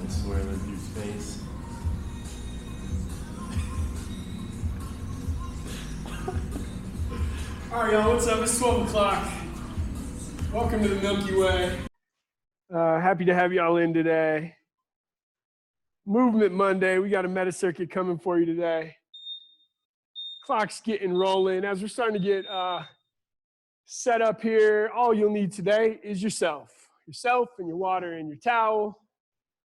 I swear that your space. All right, y'all, what's up? It's 12 o'clock. Welcome to the Milky Way. Happy to have y'all in today. Movement Monday. We got a meta circuit coming for you today. Clock's getting rolling. As we're starting to get set up here, all you'll need today is yourself. Yourself and your water and your towel,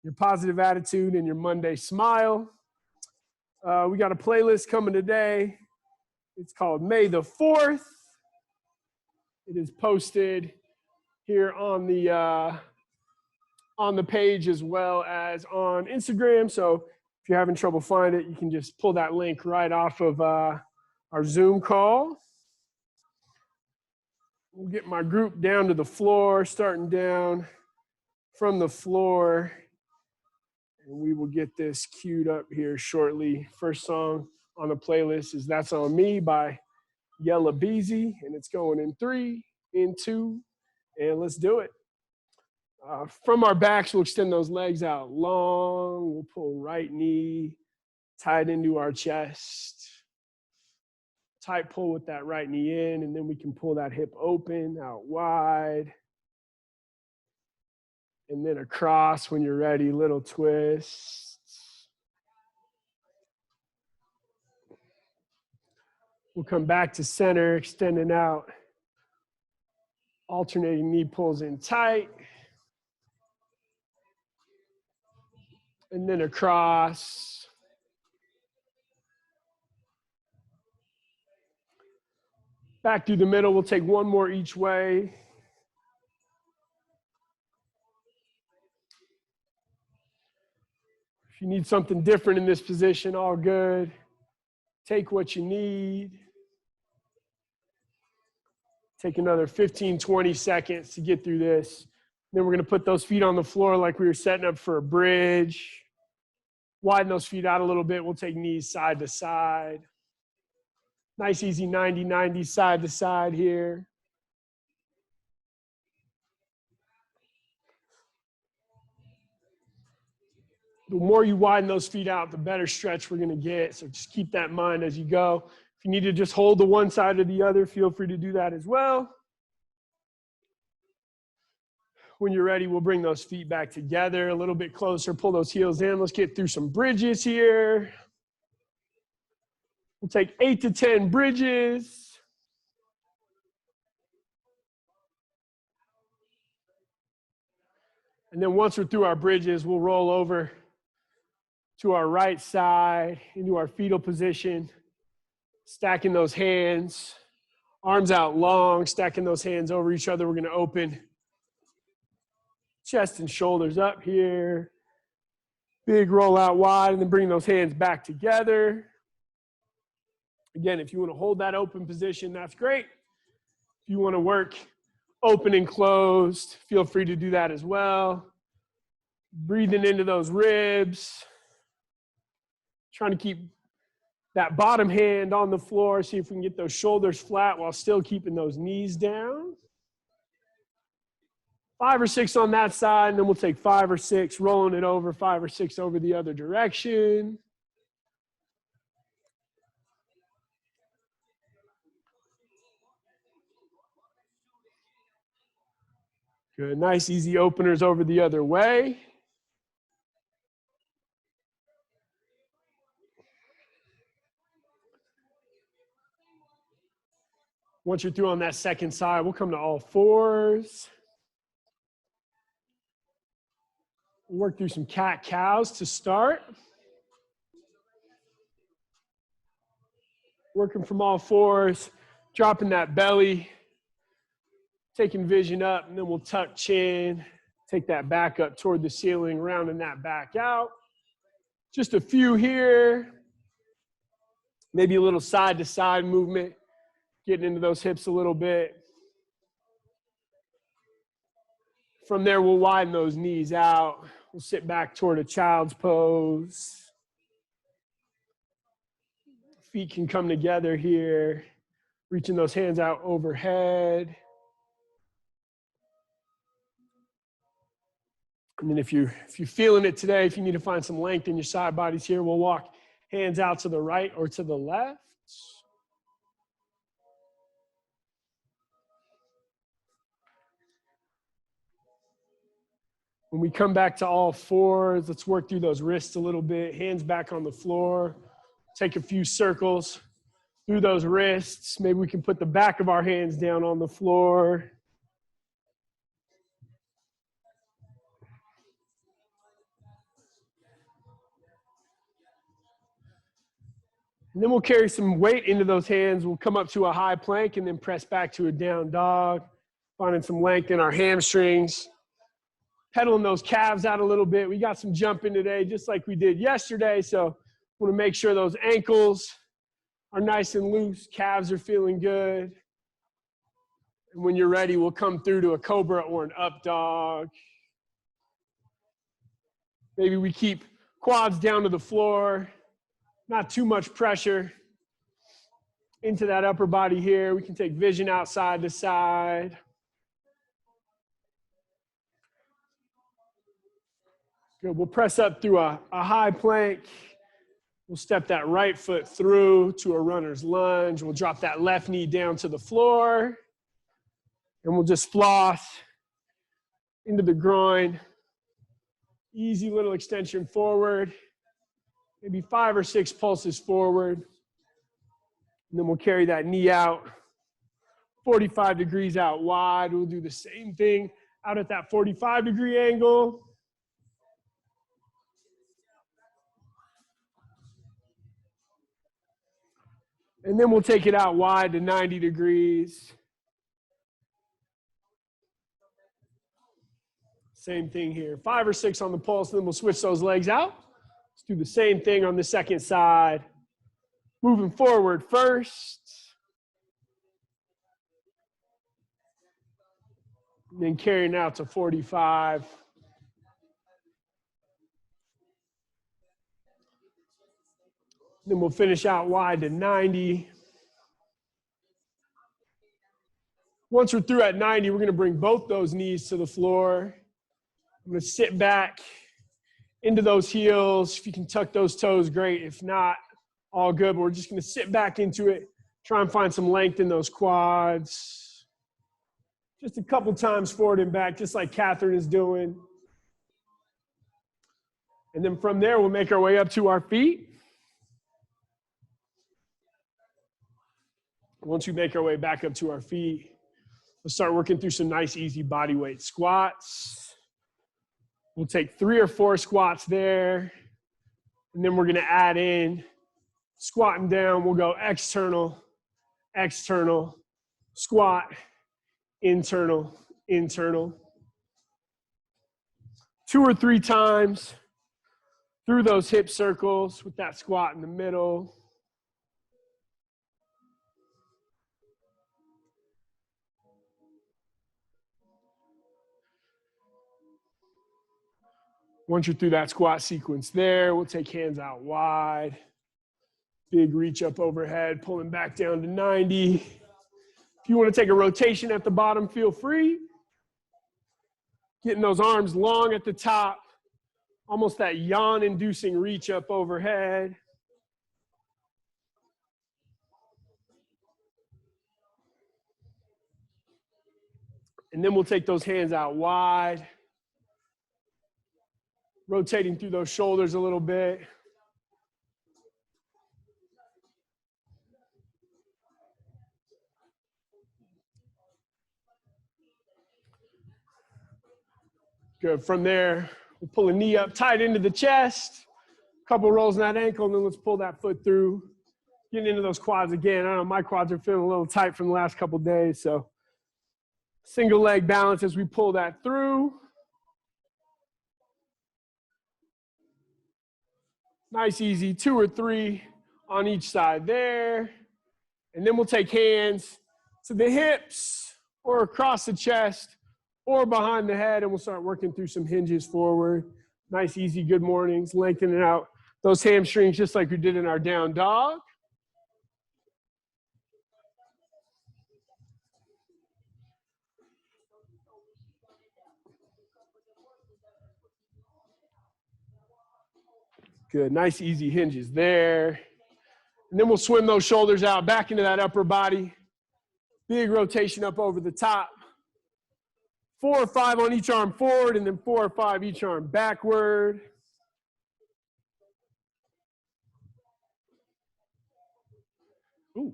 your positive attitude and your Monday smile. We got a playlist coming today. It's called May the 4th. It is posted here on the page as well as on Instagram. So if you're having trouble finding it, you can just pull that link right off of our Zoom call. We'll get my group down to the floor, starting down from the floor. And we will get this queued up here shortly. First song on the playlist is That's On Me by Yella Beezy, and it's going in 3, in 2, and let's do it. From our backs, we'll extend those legs out long. We'll pull right knee tight into our chest. Tight pull with that right knee in, and then we can pull that hip open, out wide. And then across when you're ready, little twists. We'll come back to center, extending out. Alternating knee pulls in tight. And then across. Back through the middle, we'll take one more each way. If you need something different in this position, all good. Take what you need. Take another 15, 20 seconds to get through this. Then we're going to put those feet on the floor like we were setting up for a bridge. Widen those feet out a little bit. We'll take knees side to side. Nice, easy 90-90 side to side here. The more you widen those feet out, the better stretch we're going to get. So just keep that in mind as you go. If you need to just hold the one side or the other, feel free to do that as well. When you're ready, we'll bring those feet back together a little bit closer. Pull those heels in. Let's get through some bridges here. We'll take 8 to 10 bridges. And then once we're through our bridges, we'll roll over to our right side into our fetal position, stacking those hands, arms out long, stacking those hands over each other. We're going to open chest and shoulders up here. Big roll out wide, and then bring those hands back together. Again, if you want to hold that open position, that's great. If you want to work open and closed, feel free to do that as well. Breathing into those ribs. Trying to keep that bottom hand on the floor. See if we can get those shoulders flat while still keeping those knees down. 5 or 6 on that side, and then we'll take 5 or 6, rolling it over, 5 or 6 over the other direction. Good, nice, easy openers over the other way. Once you're through on that second side, we'll come to all fours. We'll work through some cat-cows to start. Working from all fours, dropping that belly, taking vision up, and then we'll tuck chin, take that back up toward the ceiling, rounding that back out. Just a few here. Maybe a little side-to-side movement, getting into those hips a little bit. From there, we'll widen those knees out. We'll sit back toward a child's pose. Feet can come together here, reaching those hands out overhead. And then if you're feeling it today, if you need to find some length in your side bodies here, we'll walk hands out to the right or to the left. When we come back to all fours, let's work through those wrists a little bit. Hands back on the floor. Take a few circles through those wrists. Maybe we can put the back of our hands down on the floor. And then we'll carry some weight into those hands. We'll come up to a high plank and then press back to a down dog, finding some length in our hamstrings. Pedaling those calves out a little bit. We got some jumping today, just like we did yesterday. So want to make sure those ankles are nice and loose. Calves are feeling good. And when you're ready, we'll come through to a cobra or an up dog. Maybe we keep quads down to the floor. Not too much pressure into that upper body here. We can take vision outside to side. Good. We'll press up through a high plank. We'll step that right foot through to a runner's lunge. We'll drop that left knee down to the floor. And we'll just floss into the groin. Easy little extension forward. Maybe 5 or 6 pulses forward. And then we'll carry that knee out 45 degrees out wide. We'll do the same thing out at that 45-degree angle. And then we'll take it out wide to 90 degrees. Same thing here. 5 or 6 on the pulse, then we'll switch those legs out. Let's do the same thing on the second side. Moving forward first. And then carrying out to 45. Then we'll finish out wide to 90. Once we're through at 90, we're going to bring both those knees to the floor. I'm going to sit back into those heels. If you can tuck those toes, great. If not, all good. But we're just going to sit back into it. Try and find some length in those quads. Just a couple times forward and back, just like Catherine is doing. And then from there, we'll make our way up to our feet. Once we make our way back up to our feet, we'll start working through some nice, easy body weight squats. We'll take 3 or 4 squats there. And then we're going to add in squatting down. We'll go external, external, squat, internal, internal. 2 or 3 times through those hip circles with that squat in the middle. Once you're through that squat sequence there, we'll take hands out wide. Big reach up overhead, pulling back down to 90. If you want to take a rotation at the bottom, feel free. Getting those arms long at the top, almost that yawn-inducing reach up overhead. And then we'll take those hands out wide, rotating through those shoulders a little bit. Good. From there, we'll pull a knee up tight into the chest, a couple rolls in that ankle, and then let's pull that foot through. Getting into those quads again. I don't know, my quads are feeling a little tight from the last couple days, so single leg balance as we pull that through. Nice, easy, 2 or 3 on each side there. And then we'll take hands to the hips or across the chest or behind the head, and we'll start working through some hinges forward. Nice, easy, good mornings, lengthening out those hamstrings just like we did in our down dog. Good, nice easy hinges there. And then we'll swim those shoulders out back into that upper body. Big rotation up over the top. 4 or 5 on each arm forward, and then 4 or 5 each arm backward. Ooh.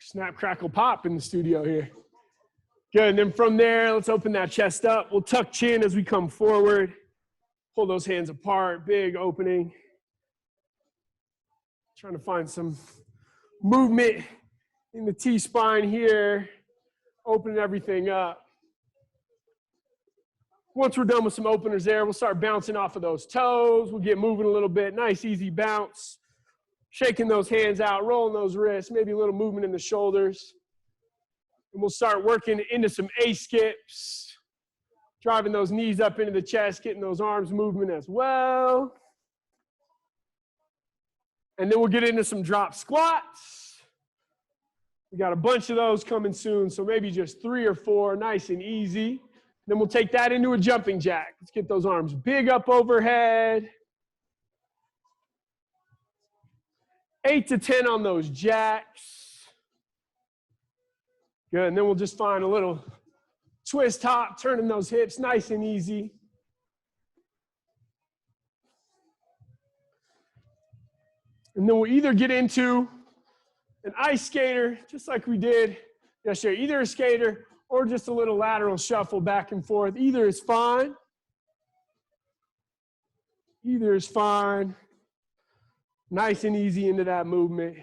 Snap, crackle, pop in the studio here. Good, and then from there, let's open that chest up. We'll tuck chin as we come forward. Pull those hands apart, big opening. Trying to find some movement in the T-spine here. Opening everything up. Once we're done with some openers there, we'll start bouncing off of those toes. We'll get moving a little bit. Nice, easy bounce. Shaking those hands out, rolling those wrists, maybe a little movement in the shoulders. And we'll start working into some A-skips. Driving those knees up into the chest, getting those arms moving as well. And then we'll get into some drop squats. We got a bunch of those coming soon, so maybe just 3 or 4, nice and easy. Then we'll take that into a jumping jack. Let's get those arms big up overhead. 8 to 10 on those jacks. Good, and then we'll just find a little twist hop, turning those hips nice and easy. And then we'll either get into an ice skater, just like we did yesterday, either a skater or just a little lateral shuffle back and forth. Either is fine. Either is fine. Nice and easy into that movement.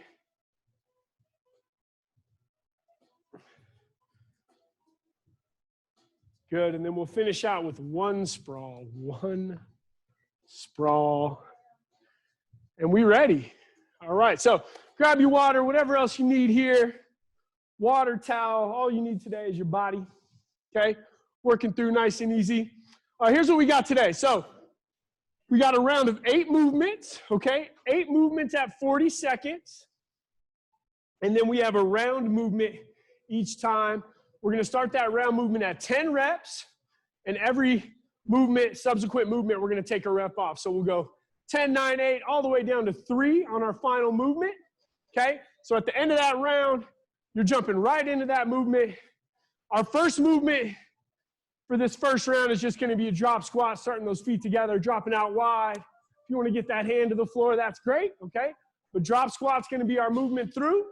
Good, and then we'll finish out with one sprawl. One sprawl. And we ready. All right, so grab your water, whatever else you need here. Water, towel, all you need today is your body, okay? Working through nice and easy. All right, here's what we got today. So we got a round of 8 movements, okay? 8 movements at 40 seconds. And then we have a round movement each time. We're gonna start that round movement at 10 reps. And every movement, subsequent movement, we're gonna take a rep off. So we'll go 10, 9, 8, all the way down to 3 on our final movement, okay? So at the end of that round, you're jumping right into that movement. Our first movement for this first round is just gonna be a drop squat, starting those feet together, dropping out wide. If you wanna get that hand to the floor, that's great, okay? But drop squat's gonna be our movement through.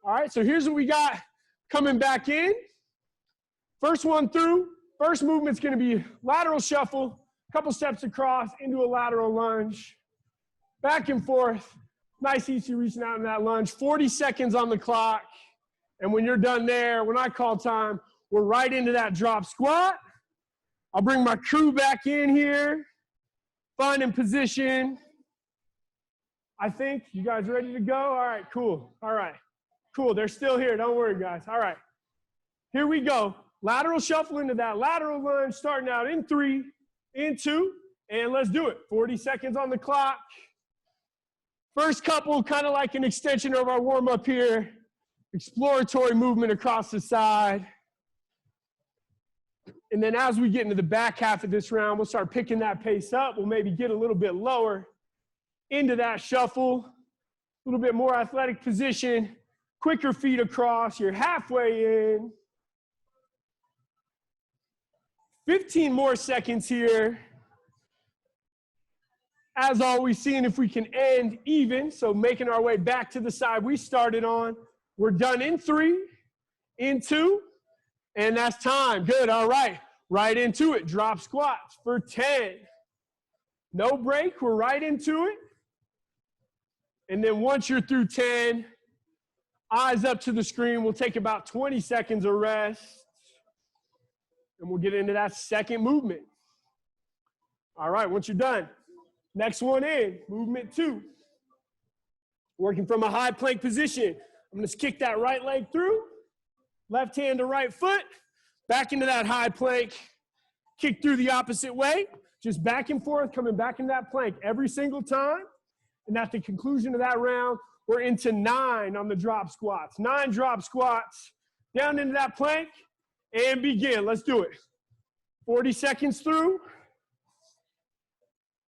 All right, so here's what we got coming back in. First one through, first movement's gonna be lateral shuffle, couple steps across into a lateral lunge. Back and forth, nice easy reaching out in that lunge. 40 seconds on the clock. And when you're done there, when I call time, we're right into that drop squat. I'll bring my crew back in here. Finding position. I think you guys ready to go? All right, cool. All right, cool. They're still here. Don't worry, guys. All right, here we go. Lateral shuffle into that lateral lunge, starting out in 3, in 2, and let's do it. 40 seconds on the clock. First couple, kind of like an extension of our warm-up here. Exploratory movement across the side. And then as we get into the back half of this round, we'll start picking that pace up. We'll maybe get a little bit lower into that shuffle. A little bit more athletic position. Quicker feet across. You're halfway in. 15 more seconds here. As always, seeing if we can end even. So making our way back to the side we started on. We're done in 3, in 2, and that's time. Good, all right. Right into it. Drop squats for 10. No break, we're right into it. And then once you're through 10, eyes up to the screen. We'll take about 20 seconds of rest. And we'll get into that second movement. All right, once you're done, next one in, movement 2. Working from a high plank position. I'm gonna kick that right leg through, left hand to right foot, back into that high plank, kick through the opposite way, just back and forth, coming back into that plank every single time. And at the conclusion of that round, we're into 9 on the drop squats. 9 drop squats, down into that plank, and begin. Let's do it. 40 seconds through.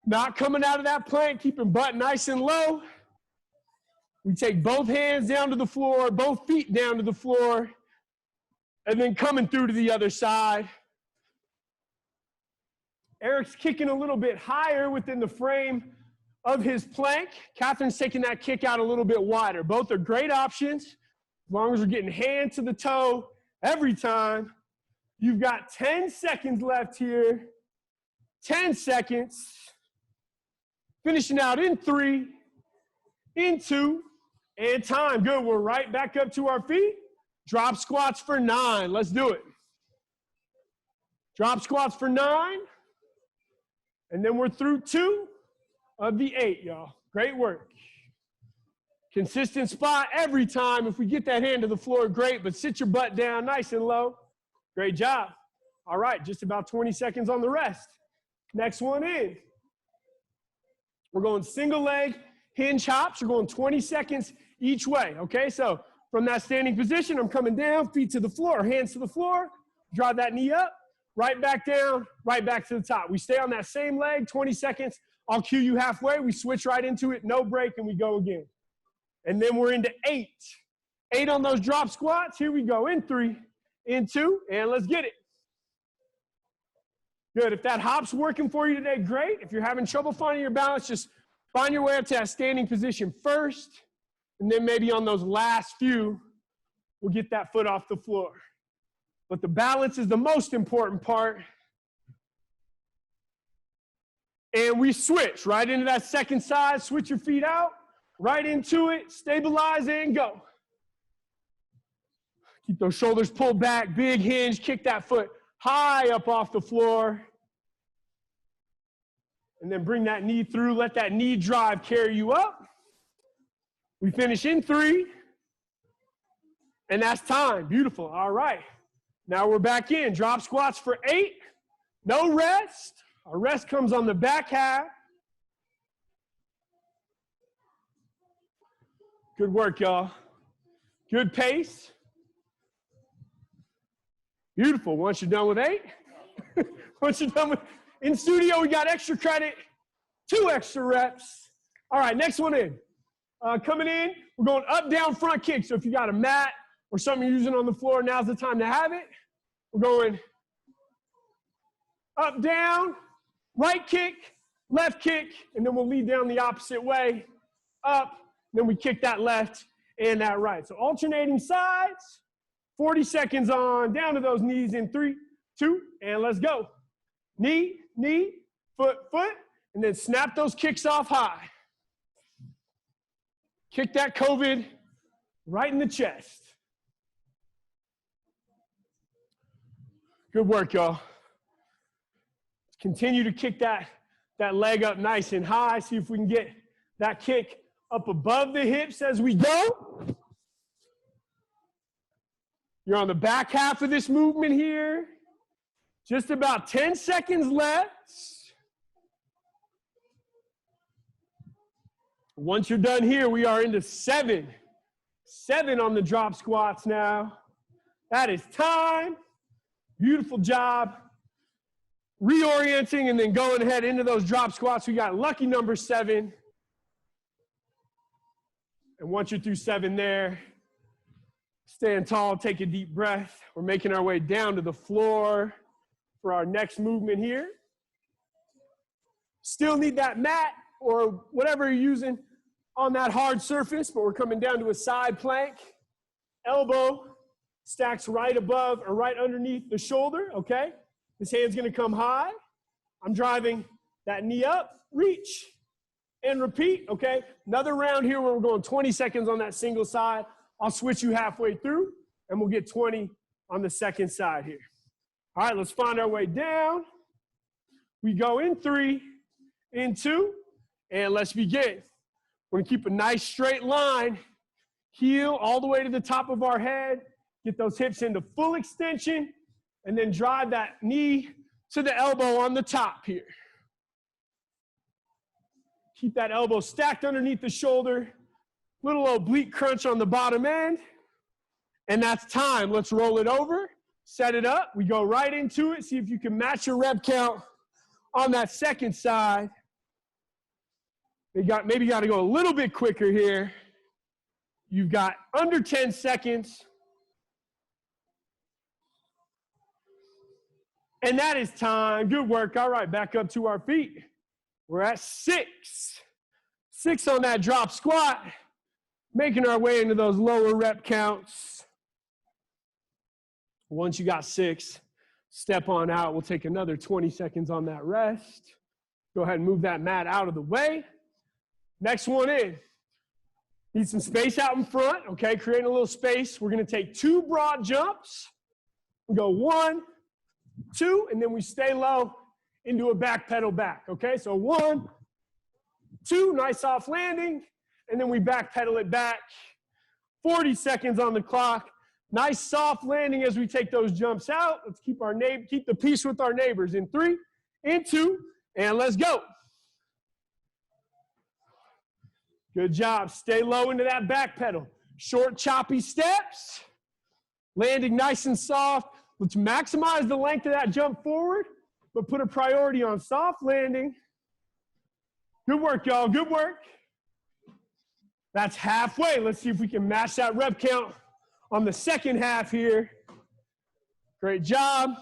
Not coming out of that plank, keeping butt nice and low. We take both hands down to the floor, both feet down to the floor, and then coming through to the other side. Eric's kicking a little bit higher within the frame of his plank. Catherine's taking that kick out a little bit wider. Both are great options, as long as we're getting hand to the toe every time. You've got 10 seconds left here. 10 seconds. Finishing out in 3, in 2, and time. Good, we're right back up to our feet. Drop squats for 9. Let's do it. Drop squats for 9. And then we're through 2 of the 8, y'all. Great work. Consistent spot every time. If we get that hand to the floor, great, but sit your butt down nice and low. Great job. All right, just about 20 seconds on the rest. Next one in. We're going single leg hinge hops. We're going 20 seconds each way, okay? So from that standing position, I'm coming down, feet to the floor, hands to the floor, drive that knee up, right back down, right back to the top. We stay on that same leg, 20 seconds. I'll cue you halfway. We switch right into it, no break, and we go again. And then we're into 8. 8 on those drop squats. Here we go. In 3, in 2, and let's get it. Good. If that hop's working for you today, great. If you're having trouble finding your balance, just find your way up to that standing position first, and then maybe on those last few, we'll get that foot off the floor. But the balance is the most important part. And we switch right into that second side. Switch your feet out, right into it, stabilize and go. Keep those shoulders pulled back, big hinge, kick that foot high up off the floor. And then bring that knee through, let that knee drive carry you up. We finish in 3. And that's time. Beautiful. All right. Now we're back in. Drop squats for 8. No rest. Our rest comes on the back half. Good work, y'all. Good pace. Beautiful. Once you're done with 8, once you're done with, in studio, we got extra credit, 2 extra reps. All right, next one in. Coming in, we're going up, down, front kick. So if you got a mat or something you're using on the floor, now's the time to have it. We're going up, down, right kick, left kick, and then we'll lead down the opposite way. Up, then we kick that left and that right. So alternating sides, 40 seconds on, down to those knees in 3, 2, and let's go. Knee, knee, foot, foot, and then snap those kicks off high. Kick that COVID right in the chest. Good work, y'all. Continue to kick that leg up nice and high. See if we can get that kick up above the hips as we go. You're on the back half of this movement here. Just about 10 seconds left. Once you're done here, we are into 7. 7 on the drop squats now. That is time. Beautiful job. Reorienting and then going ahead into those drop squats. We got lucky number 7. And once you're through 7 there, stand tall, take a deep breath. We're making our way down to the floor for our next movement here. Still need that mat or whatever you're using on that hard surface, but we're coming down to a side plank. Elbow stacks right above or right underneath the shoulder, okay? This hand's gonna come high. I'm driving that knee up, reach, and repeat, okay? Another round here where we're going 20 seconds on that single side. I'll switch you halfway through, and we'll get 20 on the second side here. All right, let's find our way down. We go in 3, in 2, and let's begin. We're gonna keep a nice straight line, heel all the way to the top of our head, get those hips into full extension, and then drive that knee to the elbow on the top here. Keep that elbow stacked underneath the shoulder, little oblique crunch on the bottom end, and that's time. Let's roll it over, set it up. We go right into it. See if you can match your rep count on that second side. Maybe got to go a little bit quicker here. You've got under 10 seconds. And that is time. Good work. All right, back up to our feet. We're at 6. 6 on that drop squat. Making our way into those lower rep counts. Once you got 6, step on out. We'll take another 20 seconds on that rest. Go ahead and move that mat out of the way. Next one in. Need some space out in front, okay? Creating a little space. We're going to take 2 broad jumps. We go 1, 2, and then we stay low into a back pedal back, okay? So 1, 2, nice soft landing, and then we back pedal it back. 40 seconds on the clock. Nice soft landing as we take those jumps out. Let's keep the peace with our neighbors. In 3, in 2, and let's go. Good job. Stay low into that back pedal. Short, choppy steps. Landing nice and soft. Let's maximize the length of that jump forward, but put a priority on soft landing. Good work, y'all. Good work. That's halfway. Let's see if we can match that rep count on the second half here. Great job.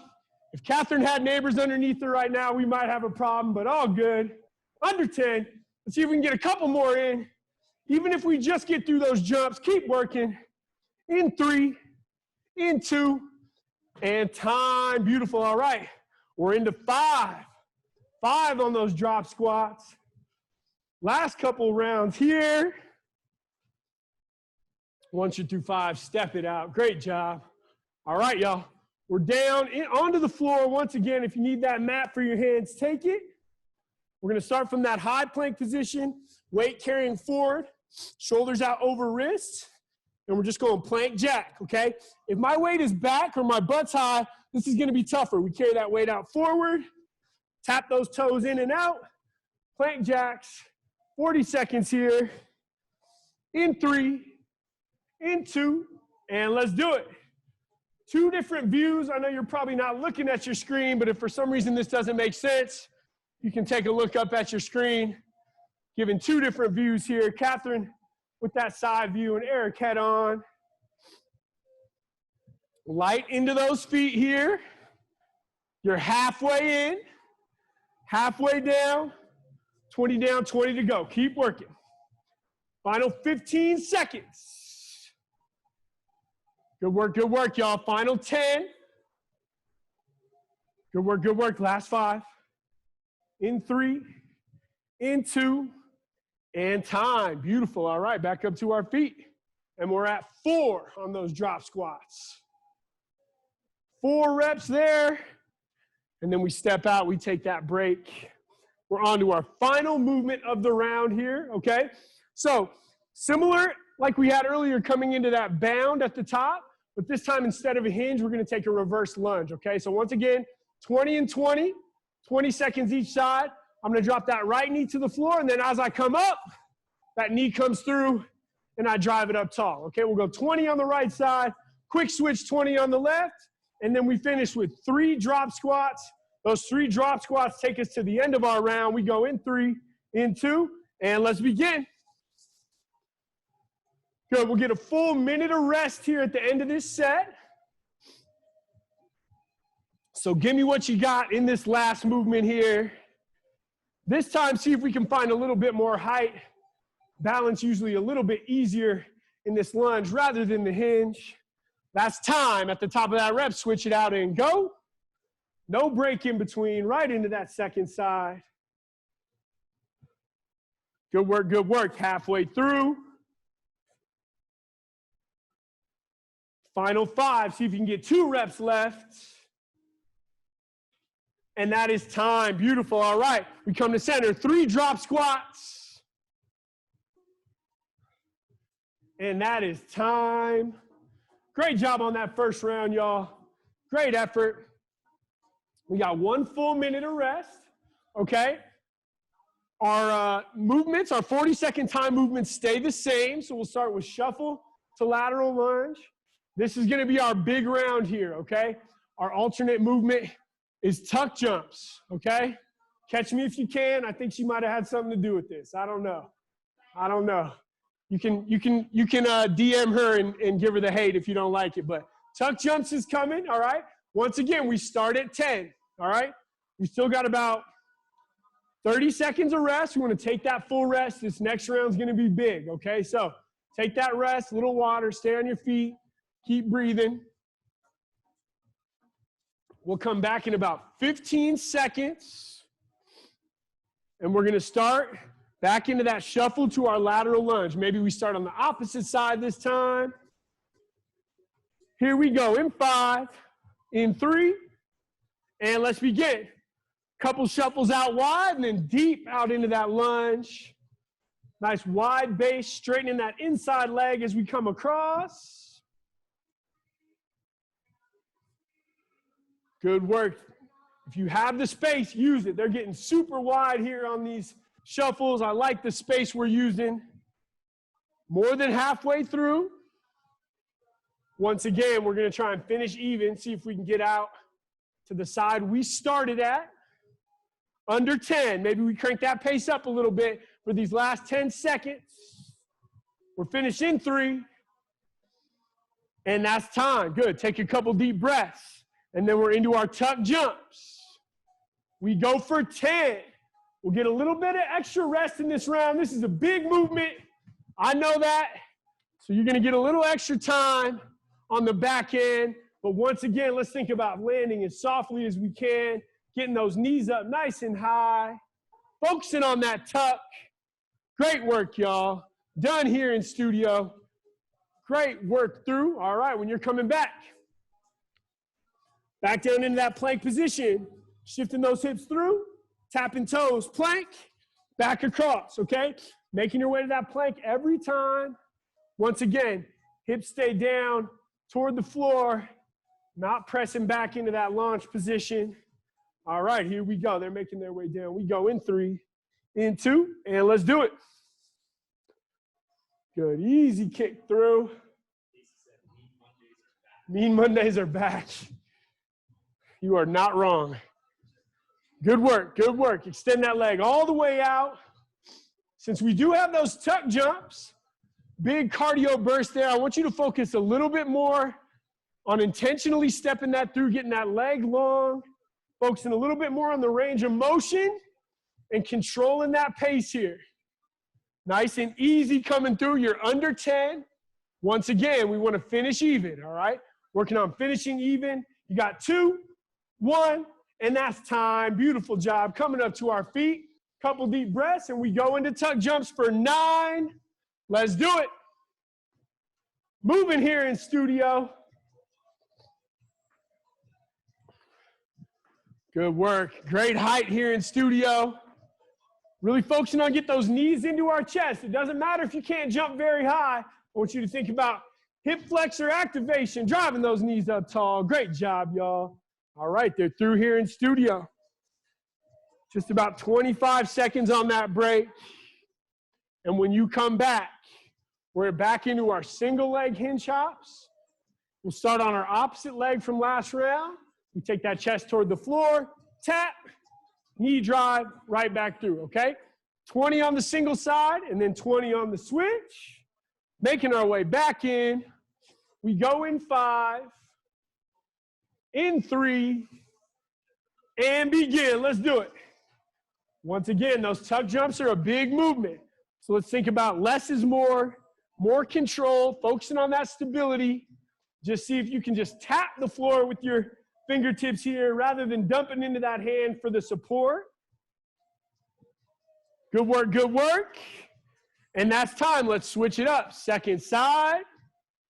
If Catherine had neighbors underneath her right now, we might have a problem, but all good. Under 10. Let's see if we can get a couple more in. Even if we just get through those jumps, keep working. In 3, in 2, and time. Beautiful. All right. We're into 5. 5 on those drop squats. Last couple rounds here. Once you're through 5, step it out. Great job. All right, y'all. We're down onto the floor. Once again, if you need that mat for your hands, take it. We're going to start from that high plank position. Weight carrying forward. Shoulders out over wrists. And we're just going plank jack, okay? If my weight is back or my butt's high, this is going to be tougher. We carry that weight out forward. Tap those toes in and out. Plank jacks. 40 seconds here. In 3, in 2, and let's do it. 2 different views. I know you're probably not looking at your screen, but if for some reason this doesn't make sense, you can take a look up at your screen. Giving 2 different views here. Catherine with that side view and Eric head on. Light into those feet here. You're halfway in, halfway down, 20 down, 20 to go. Keep working. Final 15 seconds. Good work, y'all. Final 10. Good work. Last 5. In 3, in 2, and time. Beautiful. All right, back up to our feet. And we're at 4 on those drop squats. 4 reps there. And then we step out, we take that break. We're on to our final movement of the round here, okay? So similar like we had earlier coming into that bound at the top, but this time instead of a hinge, we're gonna take a reverse lunge, okay? So once again, 20 and 20, 20 seconds each side. I'm gonna drop that right knee to the floor, and then as I come up, that knee comes through, and I drive it up tall, okay? We'll go 20 on the right side, quick switch 20 on the left, and then we finish with 3 drop squats. Those 3 drop squats take us to the end of our round. We go in 3, in 2, and let's begin. Good, we'll get a full minute of rest here at the end of this set. So give me what you got in this last movement here. This time, see if we can find a little bit more height. Balance usually a little bit easier in this lunge rather than the hinge. That's time. At the top of that rep, switch it out and go. No break in between, right into that second side. Good work. Halfway through. Final 5. See if you can get 2 reps left. And that is time. Beautiful. All right. We come to center. 3 drop squats. And that is time. Great job on that first round, y'all. Great effort. We got 1 full minute of rest. Okay. Our movements, our 40-second time movements stay the same. So we'll start with shuffle to lateral lunge. This is going to be our big round here. Okay. Our alternate movement is tuck jumps, okay? Catch me if you can. I think she might have had something to do with this. I don't know. I don't know. You can DM her and give her the hate if you don't like it. But tuck jumps is coming, all right? Once again, we start at 10, all right? We still got about 30 seconds of rest. We want to take that full rest. This next round's going to be big, okay? So take that rest, little water, stay on your feet, keep breathing. We'll come back in about 15 seconds, and we're going to start back into that shuffle to our lateral lunge. Maybe we start on the opposite side this time. Here we go in 5, in 3, and let's begin. Couple shuffles out wide and then deep out into that lunge. Nice wide base, straightening that inside leg as we come across. Good work. If you have the space, use it. They're getting super wide here on these shuffles. I like the space we're using. More than halfway through. Once again, we're going to try and finish even, see if we can get out to the side we started at. Under 10. Maybe we crank that pace up a little bit for these last 10 seconds. We're finished in 3. And that's time. Good. Take a couple deep breaths. And then we're into our tuck jumps. We go for 10. We'll get a little bit of extra rest in this round. This is a big movement. I know that. So you're going to get a little extra time on the back end. But once again, let's think about landing as softly as we can. Getting those knees up nice and high. Focusing on that tuck. Great work, y'all. Done here in studio. Great work through. All right, when you're coming back. Back down into that plank position. Shifting those hips through. Tapping toes. Plank. Back across, okay? Making your way to that plank every time. Once again, hips stay down toward the floor. Not pressing back into that launch position. All right, here we go. They're making their way down. We go in 3, in 2, and let's do it. Good, easy kick through. Mean Mondays are back. You are not wrong. Good work, good work. Extend that leg all the way out. Since we do have those tuck jumps, big cardio burst there, I want you to focus a little bit more on intentionally stepping that through, getting that leg long. Focusing a little bit more on the range of motion and controlling that pace here. Nice and easy coming through. You're under 10. Once again, we want to finish even, all right? Working on finishing even. You got 2, 1, and that's time. Beautiful job. Coming up to our feet. Couple deep breaths, and we go into tuck jumps for 9. Let's do it. Moving here in studio. Good work. Great height here in studio. Really focusing on get those knees into our chest. It doesn't matter if you can't jump very high. I want you to think about hip flexor activation, driving those knees up tall. Great job, y'all. All right, they're through here in studio. Just about 25 seconds on that break. And when you come back, we're back into our single leg hinge hops. We'll start on our opposite leg from last round. We take that chest toward the floor, tap, knee drive, right back through, okay? 20 on the single side, and then 20 on the switch. Making our way back in. We go in 5, in 3, and begin. Let's do it. Once again, those tuck jumps are a big movement. So let's think about less is more control, focusing on that stability. Just see if you can just tap the floor with your fingertips here rather than dumping into that hand for the support. Good work, good work. And that's time. Let's switch it up. Second side.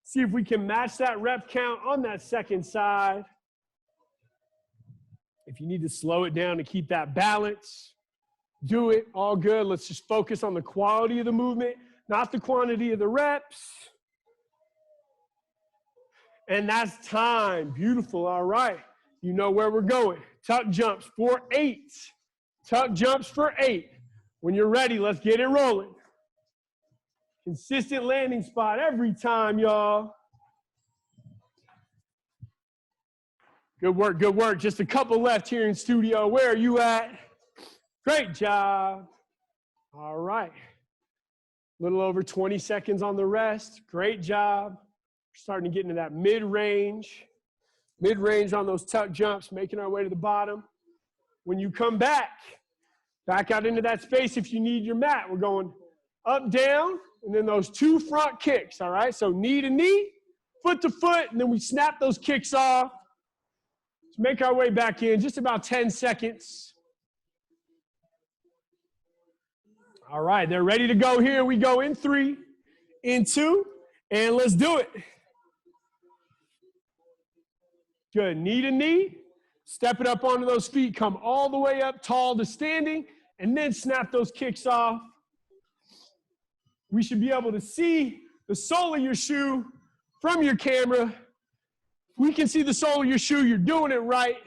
See if we can match that rep count on that second side. If you need to slow it down to keep that balance, do it. All good. Let's just focus on the quality of the movement, not the quantity of the reps. And that's time. Beautiful. All right. You know where we're going. Tuck jumps for 8. Tuck jumps for 8. When you're ready, let's get it rolling. Consistent landing spot every time, y'all. Good work, good work. Just a couple left here in studio. Where are you at? Great job. All right. A little over 20 seconds on the rest. Great job. Starting to get into that mid-range. Mid-range on those tuck jumps, making our way to the bottom. When you come back out into that space if you need your mat. We're going up, down, and then those 2 front kicks, all right? So knee to knee, foot to foot, and then we snap those kicks off. Let's make our way back in, just about 10 seconds. All right, they're ready to go here. We go in 3, in 2, and let's do it. Good, knee to knee. Step it up onto those feet, come all the way up tall to standing, and then snap those kicks off. We should be able to see the sole of your shoe from your camera. If we can see the sole of your shoe, you're doing it right.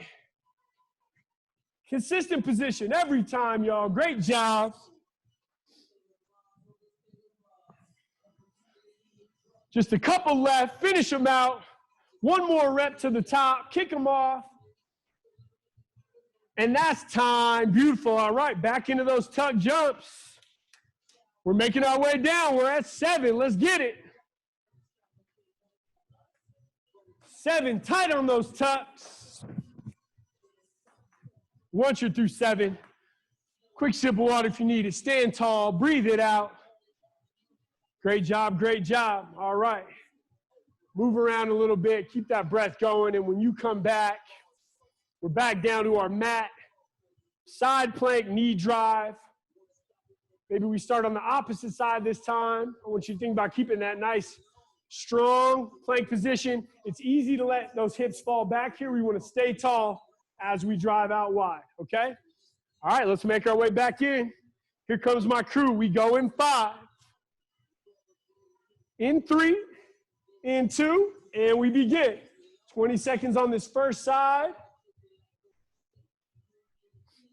Consistent position every time, y'all. Great job. Just a couple left. Finish them out. 1 more rep to the top. Kick them off. And that's time. Beautiful. All right, back into those tuck jumps. We're making our way down. We're at 7. Let's get it. 7, tight on those tucks. Once you're through 7, quick sip of water if you need it. Stand tall. Breathe it out. Great job, great job. All right. Move around a little bit. Keep that breath going. And when you come back, we're back down to our mat. Side plank, knee drive. Maybe we start on the opposite side this time. I want you to think about keeping that nice, strong plank position. It's easy to let those hips fall back here. We want to stay tall as we drive out wide, okay? All right, let's make our way back in. Here comes my crew. We go in 5. In 3, in 2, and we begin. 20 seconds on this first side.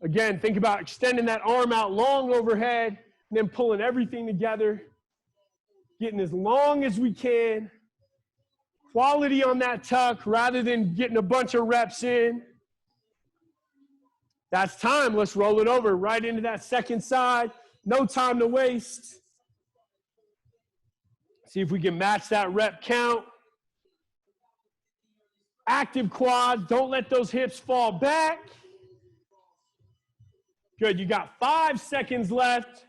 Again, think about extending that arm out long overhead and then pulling everything together, getting as long as we can. Quality on that tuck rather than getting a bunch of reps in. That's time. Let's roll it over right into that second side. No time to waste. See if we can match that rep count. Active quads. Don't let those hips fall back. Good. You got 5 seconds left.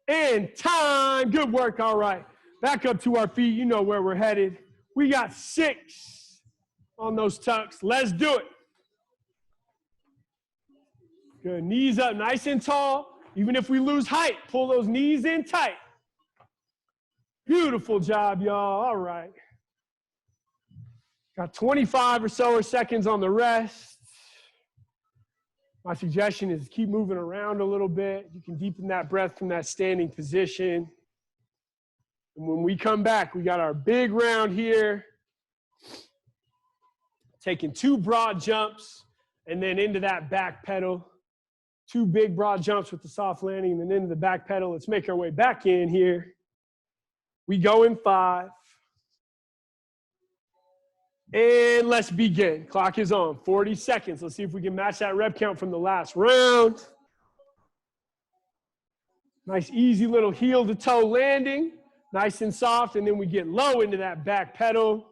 And time. Good work. All right. Back up to our feet. You know where we're headed. We got 6 on those tucks. Let's do it. Good. Knees up nice and tall. Even if we lose height, pull those knees in tight. Beautiful job, y'all. All right. Got 25 or so seconds on the rest. My suggestion is keep moving around a little bit. You can deepen that breath from that standing position. And when we come back, we got our big round here. Taking 2 broad jumps and then into that back pedal. 2 big broad jumps with the soft landing and then into the back pedal. Let's make our way back in here. We go in 5. And let's begin. Clock is on. 40 seconds. Let's see if we can match that rep count from the last round. Nice easy little heel to toe landing. Nice and soft. And then we get low into that back pedal.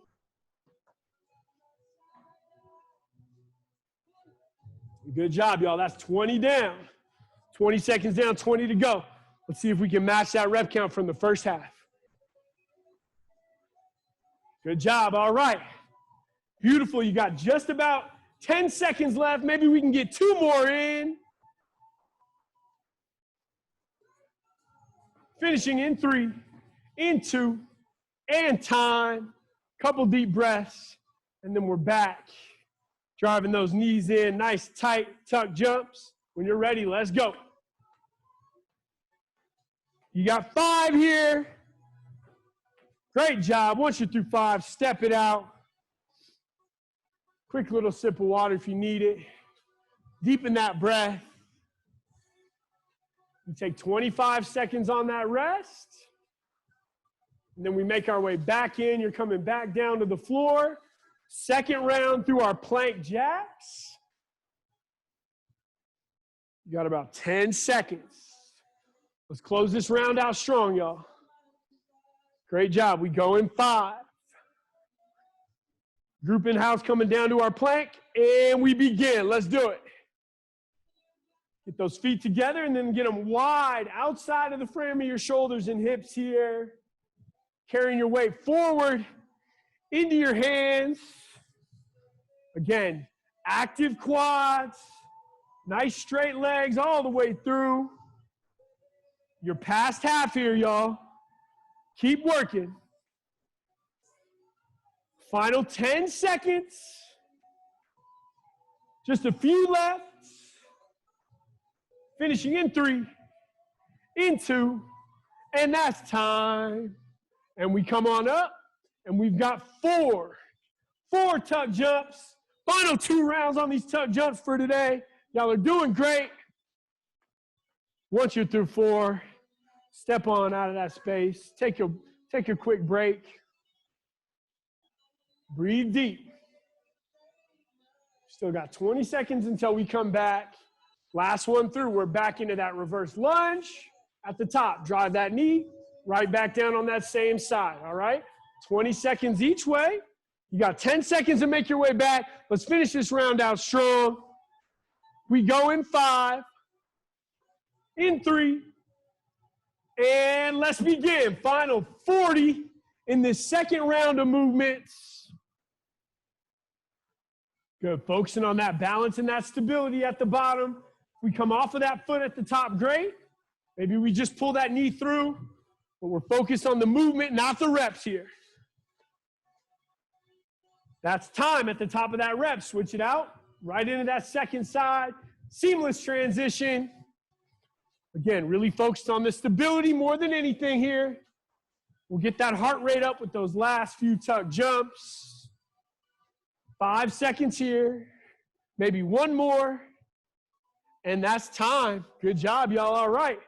Good job, y'all. That's 20 down. 20 seconds down, 20 to go. Let's see if we can match that rep count from the first half. Good job. All right. Beautiful. You got just about 10 seconds left. Maybe we can get 2 more in. Finishing in 3, in 2, and time. Couple deep breaths, and then we're back. Driving those knees in, nice tight tuck jumps. When you're ready, let's go. You got 5 here. Great job. Once you're through 5, step it out. Quick little sip of water if you need it. Deepen that breath. You take 25 seconds on that rest. And then we make our way back in. You're coming back down to the floor. Second round through our plank jacks. You got about 10 seconds. Let's close this round out strong, y'all. Great job. We go in 5. Group in house coming down to our plank, and we begin. Let's do it. Get those feet together and then get them wide outside of the frame of your shoulders and hips here. Carrying your weight forward into your hands. Again, active quads, nice straight legs all the way through. You're past half here, y'all. Keep working. Final 10 seconds. Just a few left. Finishing in 3, in 2, and that's time. And we come on up, and we've got 4 tuck jumps. Final 2 rounds on these tuck jumps for today. Y'all are doing great. Once you're through 4, step on out of that space. Take a quick break. Breathe deep. Still got 20 seconds until we come back. Last one through, we're back into that reverse lunge at the top. Drive that knee right back down on that same side, all right? 20 seconds each way. You got 10 seconds to make your way back. Let's finish this round out strong. We go in 5, in 3, and let's begin. Final 40 in this second round of movements. Good, focusing on that balance and that stability at the bottom. We come off of that foot at the top, great. Maybe we just pull that knee through, but we're focused on the movement, not the reps here. That's time at the top of that rep. Switch it out, right into that second side. Seamless transition. Again, really focused on the stability more than anything here. We'll get that heart rate up with those last few tuck jumps. 5 seconds here, maybe one more. And that's time. Good job, y'all. All right.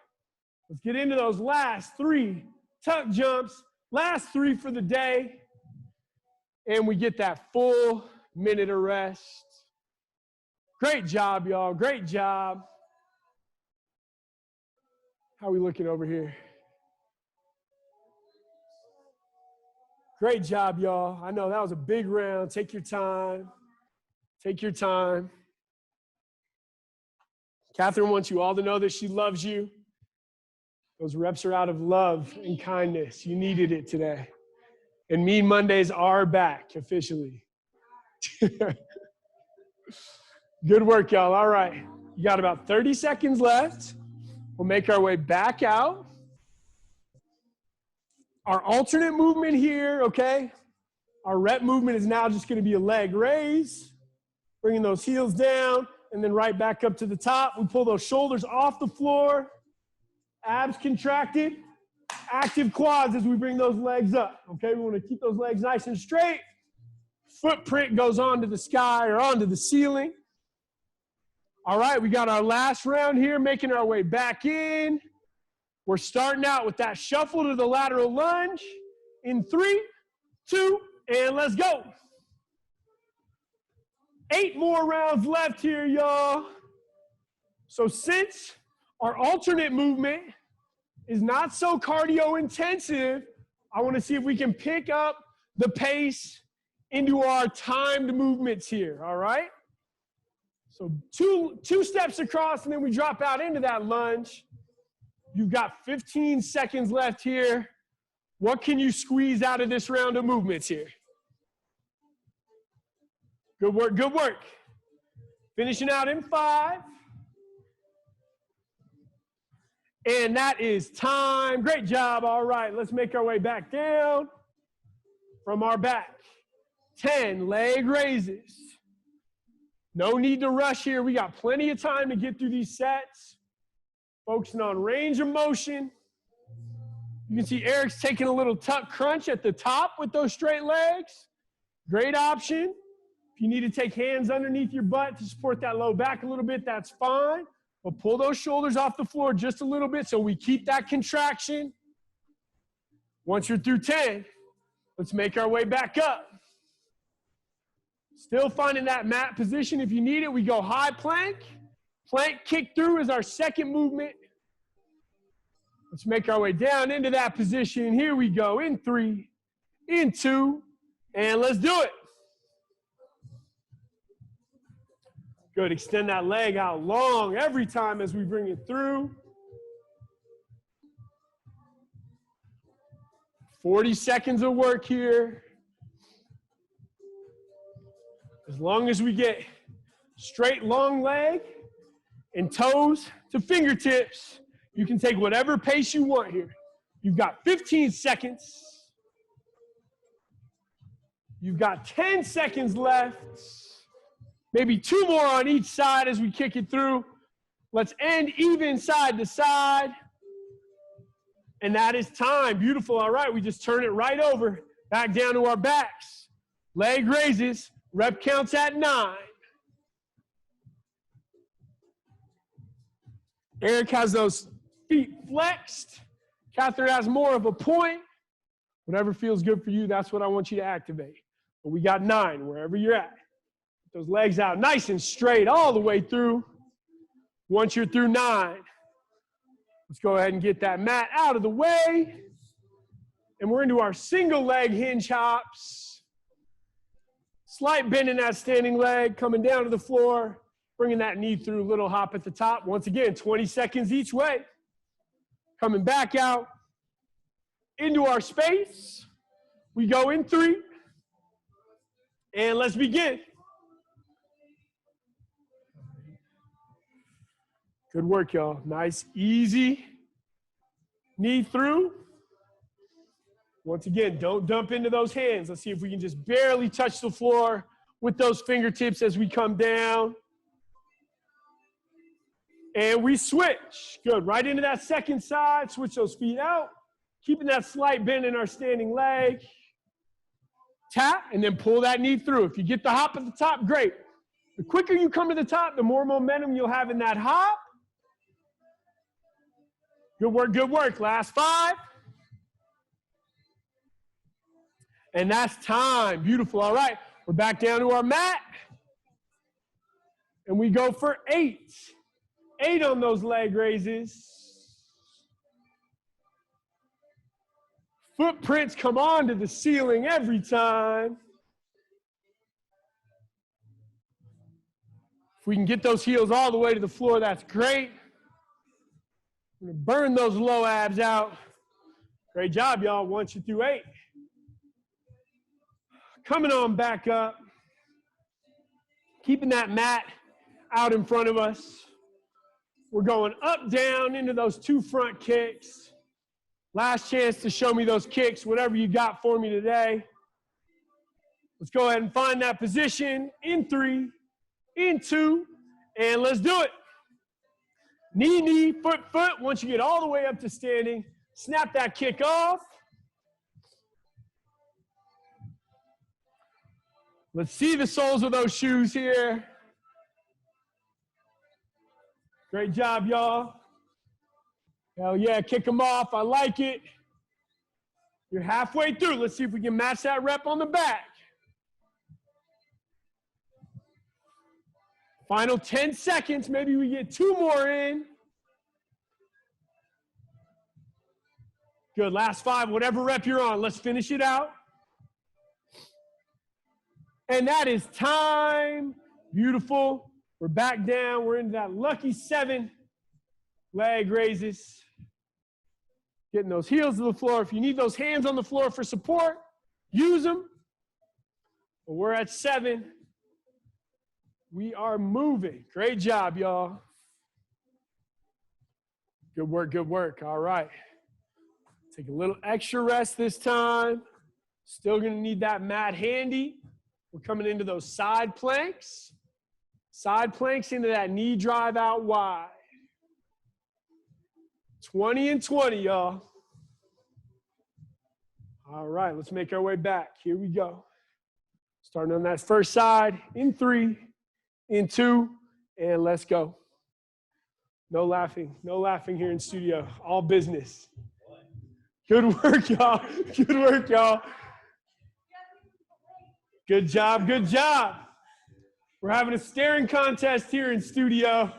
Let's get into those last 3 tuck jumps. Last 3 for the day. And we get that full minute of rest. Great job, y'all. Great job. How are we looking over here? Great job, y'all. I know that was a big round. Take your time. Take your time. Catherine wants you all to know that she loves you. Those reps are out of love and kindness. You needed it today. And Mean Mondays are back officially. Good work, y'all. All right. You got about 30 seconds left. We'll make our way back out. Our alternate movement here, okay? Our rep movement is now just going to be a leg raise. Bringing those heels down. And then right back up to the top. We pull those shoulders off the floor. Abs contracted. Active quads as we bring those legs up. Okay, we want to keep those legs nice and straight. Footprint goes onto the sky or onto the ceiling. All right, we got our last round here, making our way back in. We're starting out with that shuffle to the lateral lunge. In 3, 2, and let's go. 8 more rounds left here, y'all. So since our alternate movement is not so cardio intensive, I want to see if we can pick up the pace into our timed movements here, all right? So two steps across, and then we drop out into that lunge. You've got 15 seconds left here. What can you squeeze out of this round of movements here? Good work, good work. Finishing out in 5. And that is time. Great job. All right, let's make our way back down from our back. 10 leg raises. No need to rush here. We got plenty of time to get through these sets. Focusing on range of motion. You can see Eric's taking a little tuck crunch at the top with those straight legs. Great option. If you need to take hands underneath your butt to support that low back a little bit, that's fine. But pull those shoulders off the floor just a little bit so we keep that contraction. Once you're through 10, let's make our way back up. Still finding that mat position. If you need it, we go high plank. Plank kick through is our second movement. Let's make our way down into that position. Here we go. In 3, in 2, and let's do it. Good. Extend that leg out long every time as we bring it through. 40 seconds of work here. As long as we get straight long leg and toes to fingertips, you can take whatever pace you want here. You've got 15 seconds. You've got 10 seconds left. Maybe 2 more on each side as we kick it through. Let's end even side to side. And that is time. Beautiful. All right, we just turn it right over, back down to our backs. Leg raises, rep counts at 9. Eric has those feet flexed. Catherine has more of a point. Whatever feels good for you, that's what I want you to activate. But we got 9, wherever you're at. Get those legs out nice and straight all the way through. Once you're through 9, let's go ahead and get that mat out of the way. And we're into our single leg hinge hops. Slight bend in that standing leg, coming down to the floor, bringing that knee through, little hop at the top. Once again, 20 seconds each way. Coming back out into our space. We go in 3. And let's begin. Good work, y'all. Nice, easy knee through. Once again, don't dump into those hands. Let's see if we can just barely touch the floor with those fingertips as we come down. And we switch. Good. Right into that second side. Switch those feet out. Keeping that slight bend in our standing leg. Tap, and then pull that knee through. If you get the hop at the top, great. The quicker you come to the top, the more momentum you'll have in that hop. Good work, good work. Last 5. And that's time. Beautiful. All right. We're back down to our mat. And we go for 8. 8 on those leg raises. Footprints come onto the ceiling every time. If we can get those heels all the way to the floor, that's great. We're going to burn those low abs out. Great job, y'all. Once you're through 8. Coming on back up. Keeping that mat out in front of us. We're going up, down into those 2 front kicks. Last chance to show me those kicks, whatever you got for me today. Let's go ahead and find that position. In 3, in 2, and let's do it. Knee, knee, foot, foot. Once you get all the way up to standing, snap that kick off. Let's see the soles of those shoes here. Great job, y'all. Hell yeah, kick them off. I like it. You're halfway through. Let's see if we can match that rep on the back. Final 10 seconds. Maybe we get 2 more in. Good. Last 5. Whatever rep you're on. Let's finish it out. And that is time. Beautiful. We're back down. We're into that lucky 7 leg raises. Getting those heels to the floor. If you need those hands on the floor for support, use them. But we're at 7. We are moving. Great job, y'all. Good work, good work. All right. Take a little extra rest this time. Still going to need that mat handy. We're coming into those side planks. Side planks into that knee drive out wide. 20 and 20, y'all. All right, let's make our way back. Here we go. Starting on that first side. In 3, in 2, and let's go. No laughing. No laughing here in studio. All business. Good work, y'all. Good work, y'all. Good job, good job. We're having a staring contest here in studio.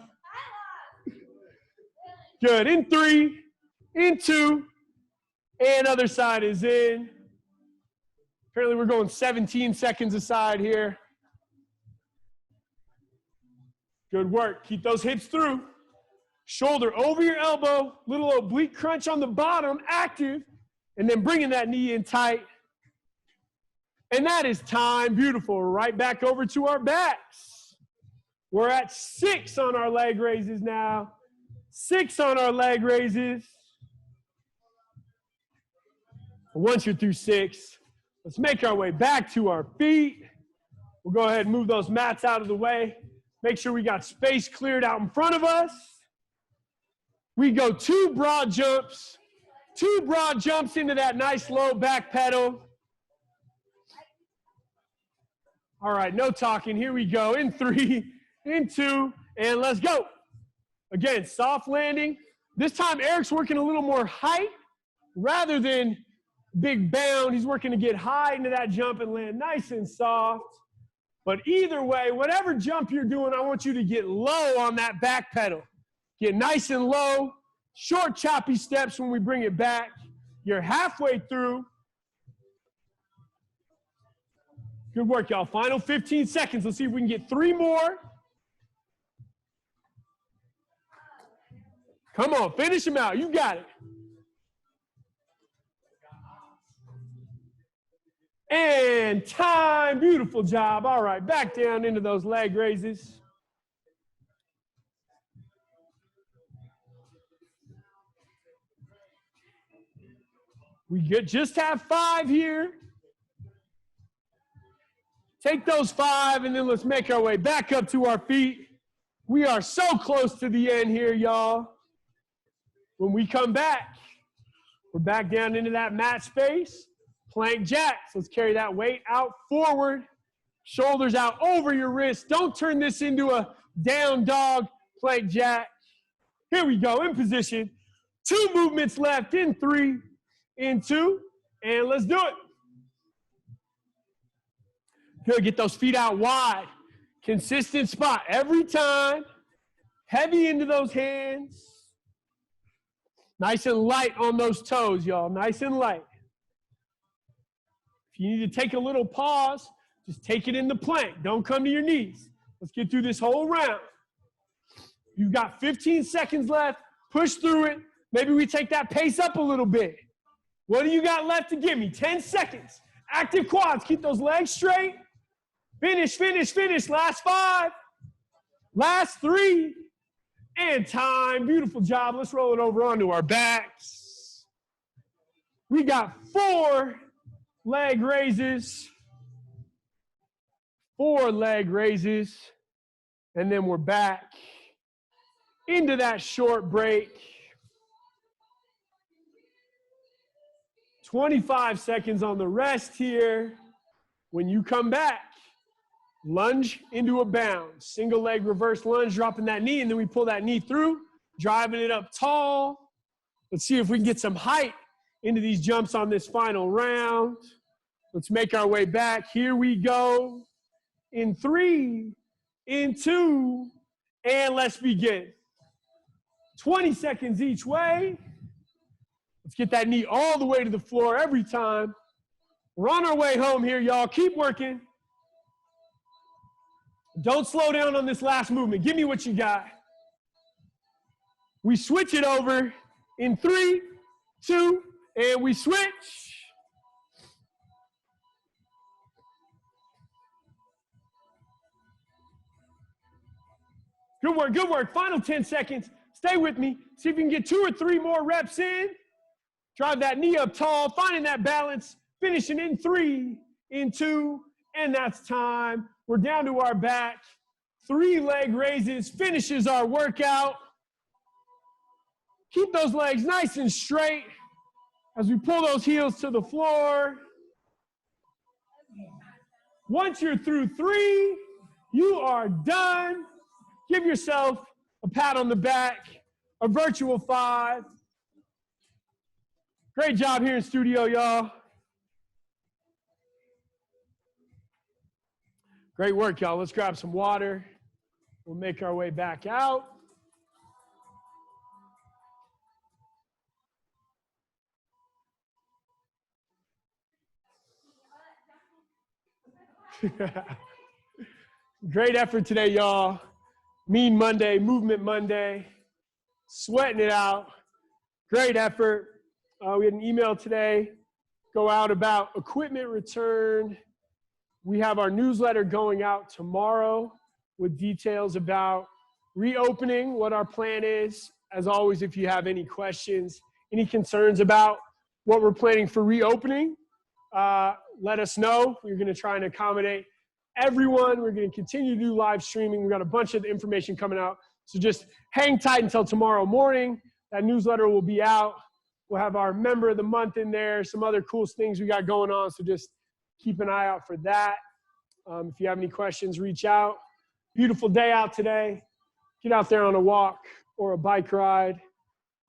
Good. In 3, in 2, and other side is in. Apparently we're going 17 seconds aside here. Good work. Keep those hips through. Shoulder over your elbow, little oblique crunch on the bottom, active, and then bringing that knee in tight. And that is time. Beautiful. Right back over to our backs. We're at 6 on our leg raises now. 6 on our leg raises. Once you're through 6, let's make our way back to our feet. We'll go ahead and move those mats out of the way. Make sure we got space cleared out in front of us. We go 2 broad jumps. 2 broad jumps into that nice low back pedal. All right, no talking. Here we go. In 3, in 2, and let's go. Again, soft landing. This time, Eric's working a little more height rather than big bound. He's working to get high into that jump and land nice and soft. But either way, whatever jump you're doing, I want you to get low on that back pedal. Get nice and low. Short, choppy steps when we bring it back. You're halfway through. Good work, y'all. Final 15 seconds. Let's see if we can get 3 more. Come on, finish them out. You got it. And time. Beautiful job. All right, back down into those leg raises. We just have 5 here. Take those 5, and then let's make our way back up to our feet. We are so close to the end here, y'all. When we come back, we're back down into that mat space. Plank jacks. Let's carry that weight out forward. Shoulders out over your wrists. Don't turn this into a down dog plank jack. Here we go, in position. 2 movements left. In 3, in 2, and let's do it. Good, get those feet out wide. Consistent spot every time. Heavy into those hands. Nice and light on those toes, y'all. Nice and light. If you need to take a little pause, just take it in the plank. Don't come to your knees. Let's get through this whole round. You've got 15 seconds left. Push through it. Maybe we take that pace up a little bit. What do you got left to give me? 10 seconds. Active quads. Keep those legs straight. Finish, finish, finish. Last 5. Last 3. And time. Beautiful job. Let's roll it over onto our backs. We got 4 leg raises. 4 leg raises. And then we're back into that short break. 25 seconds on the rest here. When you come back, lunge into a bound. Single leg reverse lunge, dropping that knee, and then we pull that knee through, driving it up tall. Let's see if we can get some height into these jumps on this final round. Let's make our way back. Here we go. In 3, in 2, and let's begin. 20 seconds each way. Let's get that knee all the way to the floor every time. We're on our way home here, y'all. Keep working. Don't slow down on this last movement. Give me what you got. We switch it over in 3, 2, and we switch. Good work, good work. Final 10 seconds. Stay with me. See if you can get 2 or 3 more reps in. Drive that knee up tall, finding that balance, finishing in 3, in 2, and that's time. We're down to our back. 3 leg raises finishes our workout. Keep those legs nice and straight as we pull those heels to the floor. Once you're through 3, you are done. Give yourself a pat on the back, a virtual 5. Great job here in studio, y'all. Great work, y'all. Let's grab some water. We'll make our way back out. Great effort today, y'all. Mean Monday, Movement Monday, sweating it out. Great effort. We had an email today go out about equipment return. We have our newsletter going out tomorrow with details about reopening, what our plan is. As always, if you have any questions, any concerns about what we're planning for reopening, let us know. We're going to try and accommodate everyone. We're going to continue to do live streaming. We've got a bunch of information coming out. So just hang tight until tomorrow morning. That newsletter will be out. We'll have our member of the month in there, some other cool things we got going on. So just keep an eye out for that. If you have any questions, reach out. Beautiful day out today. Get out there on a walk or a bike ride.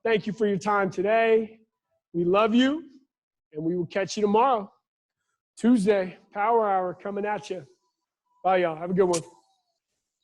Thank you for your time today. We love you, and we will catch you tomorrow. Tuesday, Power Hour coming at you. Bye, y'all. Have a good one.